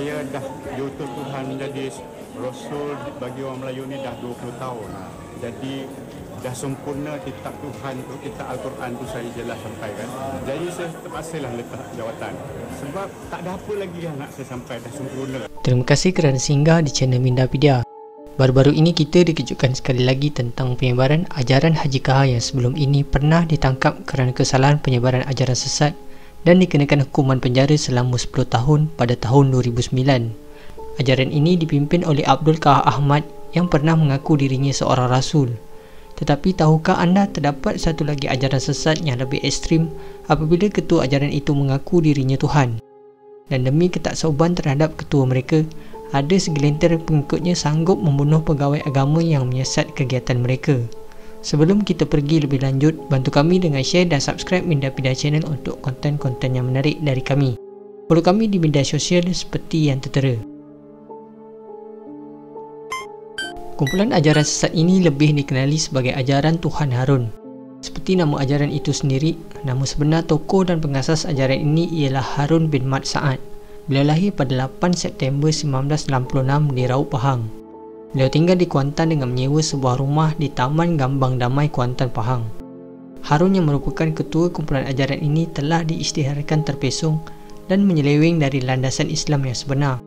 saya dah diutus Tuhan jadi Rasul bagi orang Melayu ni dah 20 tahun. Jadi dah sempurna kitab Tuhan tu, kitab Al-Quran tu saya jelas sampaikan. Jadi saya terpaksalah letak jawatan. Sebab tak ada apa lagi yang nak saya sampai, dah sempurna. Terima kasih kerana singgah di channel Mindapedia. Baru-baru ini kita dikejutkan sekali lagi tentang penyebaran ajaran Haji KH yang sebelum ini pernah ditangkap kerana kesalahan penyebaran ajaran sesat dan dikenakan hukuman penjara selama 10 tahun pada tahun 2009. Ajaran ini dipimpin oleh Abdul KH Ahmad yang pernah mengaku dirinya seorang rasul. Tetapi tahukah anda terdapat satu lagi ajaran sesat yang lebih ekstrim apabila ketua ajaran itu mengaku dirinya Tuhan? Dan demi ketaksauban terhadap ketua mereka, ada segelintir pengikutnya sanggup membunuh pegawai agama yang menyiasat kegiatan mereka. Sebelum kita pergi lebih lanjut, bantu kami dengan share dan subscribe Mindapedia channel untuk konten-konten yang menarik dari kami. Follow kami di media sosial seperti yang tertera. Kumpulan ajaran sesat ini lebih dikenali sebagai ajaran Tuhan Harun. Seperti nama ajaran itu sendiri, nama sebenar tokoh dan pengasas ajaran ini ialah Harun bin Mat Saad. Beliau lahir pada 8 September 1966 di Raub Pahang. Beliau tinggal di Kuantan dengan menyewa sebuah rumah di Taman Gambang Damai, Kuantan, Pahang. Harun yang merupakan ketua kumpulan ajaran ini telah diisytiharkan terpesong dan menyeleweng dari landasan Islam yang sebenar,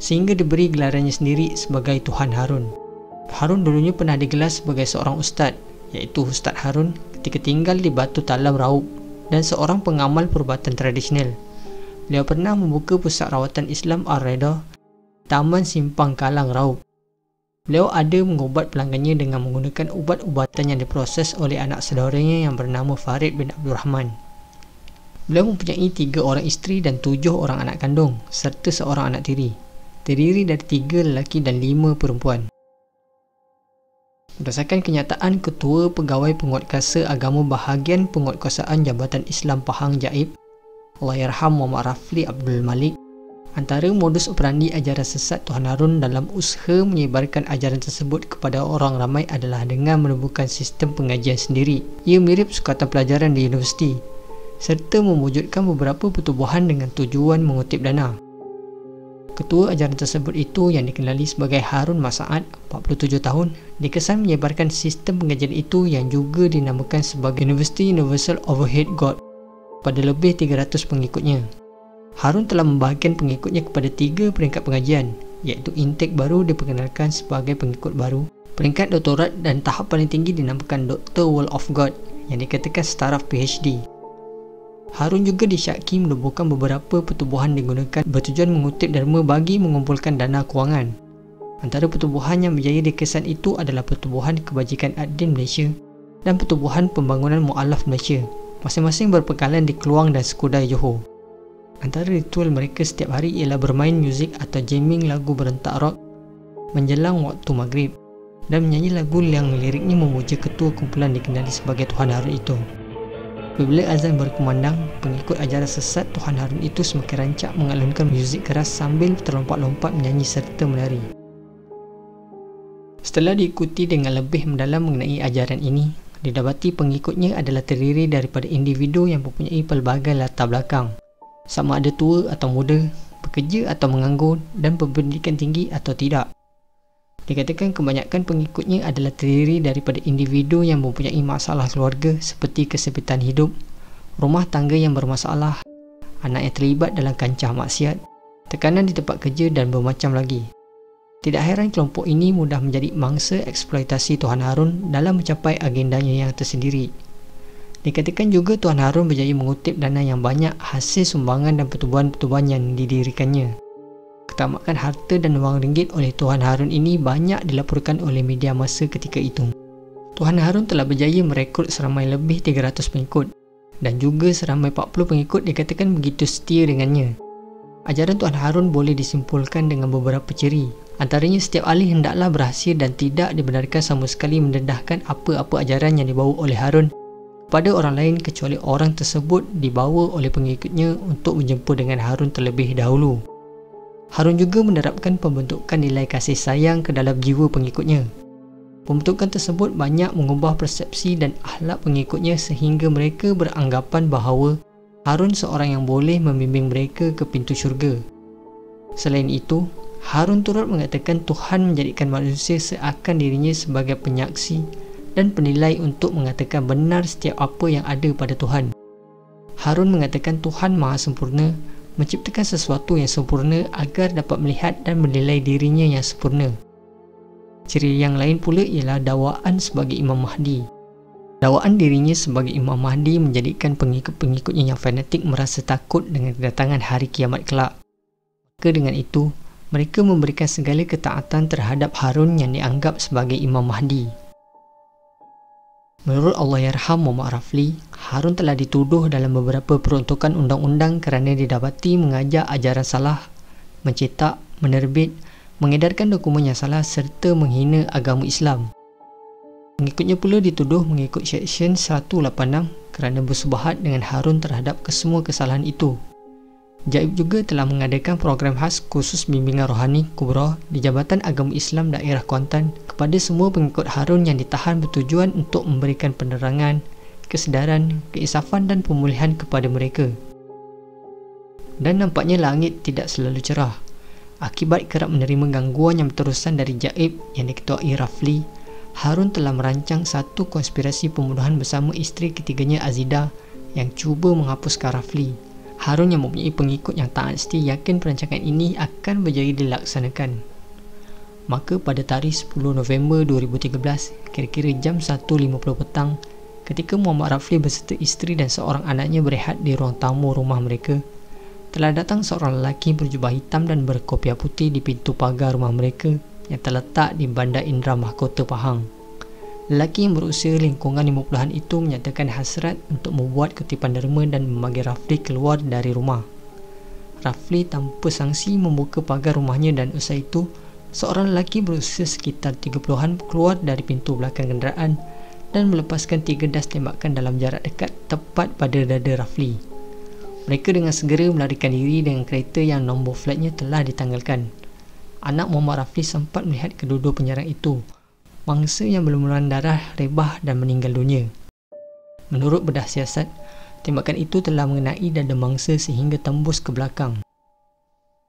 sehingga diberi gelarannya sendiri sebagai Tuhan Harun. Harun dulunya pernah digelar sebagai seorang ustaz, iaitu Ustaz Harun ketika tinggal di Batu Talam Raub dan seorang pengamal perubatan tradisional. Beliau pernah membuka pusat rawatan Islam Ar-Reda, Taman Simpang Kalang Raub. Beliau ada mengubat pelanggannya dengan menggunakan ubat-ubatan yang diproses oleh anak saudaranya yang bernama Farid bin Abdul Rahman. Beliau mempunyai 3 orang isteri dan 7 orang anak kandung serta seorang anak tiri, terdiri dari 3 lelaki dan 5 perempuan. Berdasarkan kenyataan Ketua Pegawai Penguatkuasa Agama Bahagian Penguatkuasaan Jabatan Islam Pahang Jaib, Allahyarham Muhammad Rafli Abdul Malik, antara modus operandi ajaran sesat Tuhan Harun dalam usaha menyebarkan ajaran tersebut kepada orang ramai adalah dengan menubuhkan sistem pengajian sendiri. Ia mirip sukatan pelajaran di universiti serta mewujudkan beberapa pertubuhan dengan tujuan mengutip dana. Ketua ajaran tersebut itu yang dikenali sebagai Harun Masaad, 47 tahun, dikesan menyebarkan sistem pengajian itu yang juga dinamakan sebagai University Universal Overhead God pada lebih 300 pengikutnya. Harun telah membahagikan pengikutnya kepada 3 peringkat pengajian, iaitu intake baru diperkenalkan sebagai pengikut baru, peringkat doktorat dan tahap paling tinggi dinamakan Dr. World of God yang dikatakan setaraf PhD. Harun juga disyaki menubuhkan beberapa pertubuhan digunakan bertujuan mengutip derma bagi mengumpulkan dana kewangan. Antara pertubuhan yang berjaya dikesan itu adalah Pertubuhan Kebajikan Adin Malaysia dan Pertubuhan Pembangunan Mu'alaf Malaysia, masing-masing berpekalan di Keluang dan Skudai, Johor. Antara ritual mereka setiap hari ialah bermain muzik atau jamming lagu berentak rock menjelang waktu maghrib dan menyanyi lagu yang liriknya memuja ketua kumpulan dikenali sebagai Tuhan Harun itu. Apabila azan berkumandang, pengikut ajaran sesat Tuhan Harun itu semakin rancak mengalunkan muzik keras sambil terlompat-lompat menyanyi serta menari. Setelah diikuti dengan lebih mendalam mengenai ajaran ini, didapati pengikutnya adalah terdiri daripada individu yang mempunyai pelbagai latar belakang, sama ada tua atau muda, bekerja atau menganggur, dan berpendidikan tinggi atau tidak. Dikatakan kebanyakan pengikutnya adalah terdiri daripada individu yang mempunyai masalah keluarga seperti kesempitan hidup, rumah tangga yang bermasalah, anak yang terlibat dalam kancah maksiat, tekanan di tempat kerja dan bermacam lagi. Tidak heran kelompok ini mudah menjadi mangsa eksploitasi Tuhan Harun dalam mencapai agendanya yang tersendiri. Dikatakan juga Tuhan Harun berjaya mengutip dana yang banyak hasil sumbangan dan pertubuhan-pertubuhan yang didirikannya. Ketamakan harta dan wang ringgit oleh Tuhan Harun ini banyak dilaporkan oleh media masa ketika itu. Tuhan Harun telah berjaya merekrut seramai lebih 300 pengikut dan juga seramai 40 pengikut dikatakan begitu setia dengannya. Ajaran Tuhan Harun boleh disimpulkan dengan beberapa ciri. Antaranya setiap ahli hendaklah berhasil dan tidak dibenarkan sama sekali mendedahkan apa-apa ajaran yang dibawa oleh Harun kepada orang lain kecuali orang tersebut dibawa oleh pengikutnya untuk berjumpa dengan Harun terlebih dahulu. Harun juga menerapkan pembentukan nilai kasih sayang ke dalam jiwa pengikutnya. Pembentukan tersebut banyak mengubah persepsi dan akhlak pengikutnya sehingga mereka beranggapan bahawa Harun seorang yang boleh membimbing mereka ke pintu syurga. Selain itu, Harun turut mengatakan Tuhan menjadikan manusia seakan dirinya sebagai penyaksi dan penilai untuk mengatakan benar setiap apa yang ada pada Tuhan. Harun mengatakan Tuhan Maha Sempurna menciptakan sesuatu yang sempurna agar dapat melihat dan menilai dirinya yang sempurna. Ciri yang lain pula ialah dakwaan sebagai Imam Mahdi. Dakwaan dirinya sebagai Imam Mahdi menjadikan pengikut-pengikutnya yang fanatik merasa takut dengan kedatangan hari kiamat kelak. Maka dengan itu, mereka memberikan segala ketaatan terhadap Harun yang dianggap sebagai Imam Mahdi. Menurut Allahyarham Muhammad Rafli, Harun telah dituduh dalam beberapa peruntukan undang-undang kerana didapati mengajar ajaran salah, mencetak, menerbit, mengedarkan dokumen yang salah serta menghina agama Islam. Pengikutnya pula dituduh mengikut Seksyen 186 kerana bersubahat dengan Harun terhadap kesemua kesalahan itu. Jaib juga telah mengadakan program khas khusus bimbingan rohani kubra di Jabatan Agama Islam Daerah Kuantan kepada semua pengikut Harun yang ditahan bertujuan untuk memberikan penerangan, kesedaran, keinsafan dan pemulihan kepada mereka. Dan nampaknya langit tidak selalu cerah. Akibat kerap menerima gangguan yang berterusan dari Jaib yang diketuai Rafli, Harun telah merancang satu konspirasi pembunuhan bersama isteri ketiganya Azidah yang cuba menghapuskan Rafli. Harun yang mempunyai pengikut yang taat setia yakin perancangan ini akan berjaya dilaksanakan. Maka pada tarikh 10 November 2013, kira-kira jam 1.50 petang, ketika Muhammad Rafli beserta isteri dan seorang anaknya berehat di ruang tamu rumah mereka, telah datang seorang lelaki berjubah hitam dan berkopiah putih di pintu pagar rumah mereka yang terletak di Bandar Indra Mahkota Pahang. Lelaki yang berusia lingkungan 50-an itu menyatakan hasrat untuk membuat kutipan derma dan memanggil Rafli keluar dari rumah. Rafli tanpa sangsi membuka pagar rumahnya dan usai itu, seorang lelaki berusia sekitar 30-an keluar dari pintu belakang kenderaan dan melepaskan 3 das tembakan dalam jarak dekat tepat pada dada Rafli. Mereka dengan segera melarikan diri dengan kereta yang nombor flatnya telah ditanggalkan. Anak Muhammad Rafli sempat melihat kedua-dua penyerang itu. Mangsa yang berlumuran darah rebah dan meninggal dunia. Menurut bedah siasat, tembakan itu telah mengenai dada mangsa sehingga tembus ke belakang.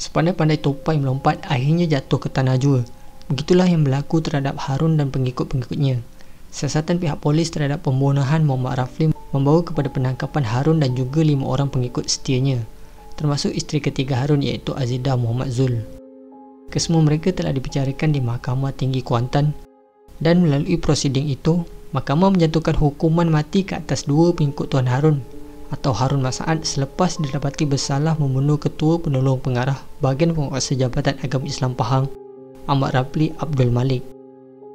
Sepandai-pandai topai melompat akhirnya jatuh ke tanah jua. Begitulah yang berlaku terhadap Harun dan pengikut-pengikutnya. Siasatan pihak polis terhadap pembunuhan Muhammad Rafli membawa kepada penangkapan Harun dan juga 5 orang pengikut setianya, termasuk isteri ketiga Harun iaitu Azidah Muhammad Zul. Kesemua mereka telah dibicarakan di Mahkamah Tinggi Kuantan. Dan melalui prosiding itu, mahkamah menjatuhkan hukuman mati ke atas 2 pengikut Tuan Harun atau Harun Masaad selepas didapati bersalah membunuh Ketua Penolong Pengarah Bahagian Penguasa Jabatan Agama Islam Pahang, Ahmad Rafli Abdul Malik.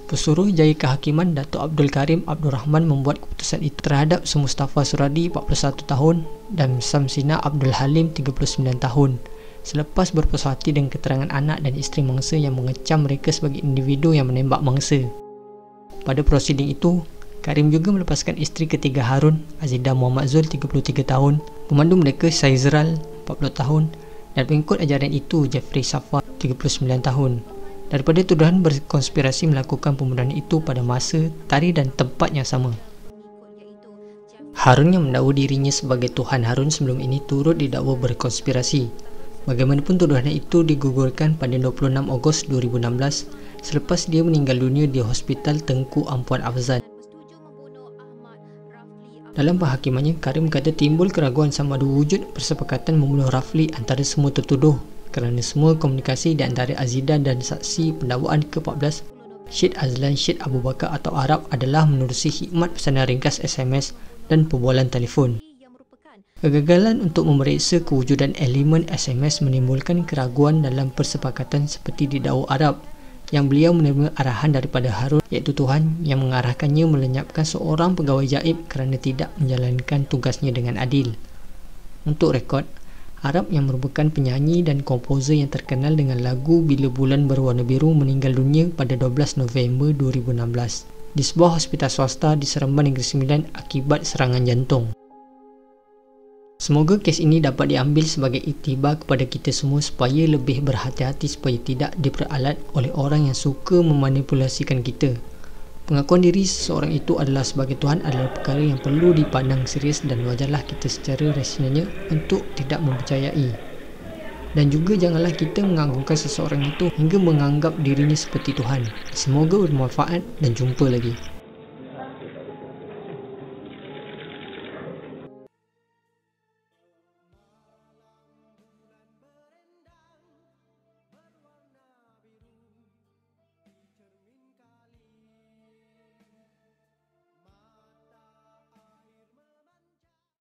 Pesuruh Jaya Kehakiman Datuk Abdul Karim Abdul Rahman membuat keputusan itu terhadap Mustafa Suradi 41 tahun dan Samsina Abdul Halim 39 tahun selepas berpuas hati dengan keterangan anak dan isteri mangsa yang mengecam mereka sebagai individu yang menembak mangsa. Pada prosiding itu, Karim juga melepaskan isteri ketiga Harun, Azidah Muhammad Zul 33 tahun, pemandu mereka Saizral 40 tahun dan pengikut ajaran itu Jeffrey Safar 39 tahun daripada tuduhan berkonspirasi melakukan pembunuhan itu pada masa, tarikh dan tempat yang sama. Harun yang mendakwa dirinya sebagai Tuhan Harun sebelum ini turut didakwa berkonspirasi. Bagaimanapun tuduhan itu digugurkan pada 26 Ogos 2016 selepas dia meninggal dunia di Hospital Tengku Ampuan Afzal. Dalam penghakimannya, Karim kata timbul keraguan sama ada wujud persepakatan membunuh Rafli antara semua tertuduh kerana semua komunikasi di antara Azidah dan saksi pendakwaan ke-14 Syed Azlan Syed Abu Bakar atau Arab adalah menerusi hikmat pesanan ringkas SMS dan perbualan telefon. Kegagalan untuk memeriksa kewujudan elemen SMS menimbulkan keraguan dalam persepakatan seperti didakwa Arab yang beliau menerima arahan daripada Harun iaitu Tuhan yang mengarahkannya melenyapkan seorang pegawai jaib kerana tidak menjalankan tugasnya dengan adil. Untuk rekod, Arab yang merupakan penyanyi dan komposer yang terkenal dengan lagu Bila Bulan Berwarna Biru meninggal dunia pada 12 November 2016 di sebuah hospital swasta di Seremban Negeri Sembilan akibat serangan jantung. Semoga kes ini dapat diambil sebagai iktibar kepada kita semua supaya lebih berhati-hati supaya tidak diperalat oleh orang yang suka memanipulasikan kita. Pengakuan diri seseorang itu adalah sebagai Tuhan adalah perkara yang perlu dipandang serius dan wajarlah kita secara rasionalnya untuk tidak mempercayai. Dan juga janganlah kita mengagungkan seseorang itu hingga menganggap dirinya seperti Tuhan. Semoga bermanfaat dan jumpa lagi.